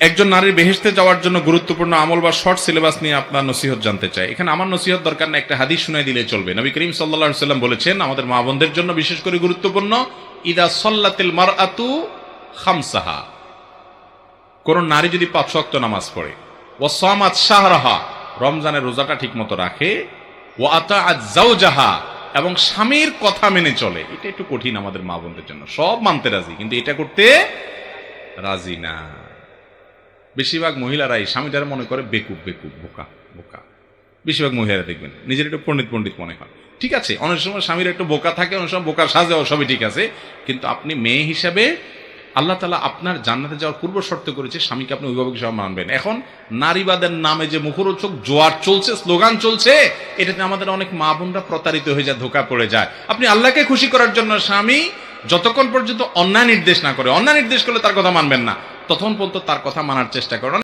একজন নারীর বেহেশতে যাওয়ার জন্য গুরুত্বপূর্ণ আমল বা শর্ট সিলেবাস নিয়ে আপনার নসিহত জানতে চাই। এখানে আমার নসিহত দরকার না, একটা হাদিস শুনাই দিলে চলবে। নবী করিম সাল্লাল্লাহু আলাইহি ওয়াসাল্লাম বলেছেন, আমাদের মা বোনদের জন্য বিশেষ করে গুরুত্বপূর্ণ, ইদা সাল্লাতিল মারআতু খামসাহা, কোন নারী যদি 5 ওয়াক্ত নামাজ পড়ে, ওয়া সামাত শাহরাহা, রমজানের রোজাটা ঠিকমতো রাখে, ওয়া আতাআত যাওজাহা, এবং স্বামীর কথা মেনে চলে। এটা একটু কঠিন আমাদের মা বোনদের জন্য, সব মানতে রাজি কিন্তু এটা করতে রাজি না। বেশিরভাগ মহিলারাই স্বামীটার মনে করে বেকুব বেকুব, বোকা বোকা। বেশিরভাগ মহিলারা দেখবেন নিজের একটু পণ্ডিত পণ্ডিত মনে হয়। ঠিক আছে, অনেক সময় স্বামীর একটু বোকা থাকে, অনেক সময় বোকার সাজেও, সবই ঠিক আছে, কিন্তু আপনি মেয়ে হিসাবে আল্লাহ তাআলা আপনার জান্নাতে যাওয়ার পূর্ব শর্ত করেছে স্বামীকে আপনি অভিভাবক হিসাবে মানবেন। এখন নারীবাদের নামে যে মুখরোচক জোয়ার চলছে, স্লোগান চলছে, এটাতে আমাদের অনেক মা বোনরা প্রতারিত হয়ে যায়, ধোঁকা পড়ে যায়। আপনি আল্লাহকে খুশি করার জন্য স্বামী যতক্ষণ পর্যন্ত অন্যায় নির্দেশ না করে, অন্যায় নির্দেশ করলে তার কথা মানবেন না, ততক্ষণ পর্যন্ত তার কথা মানার চেষ্টা করেন।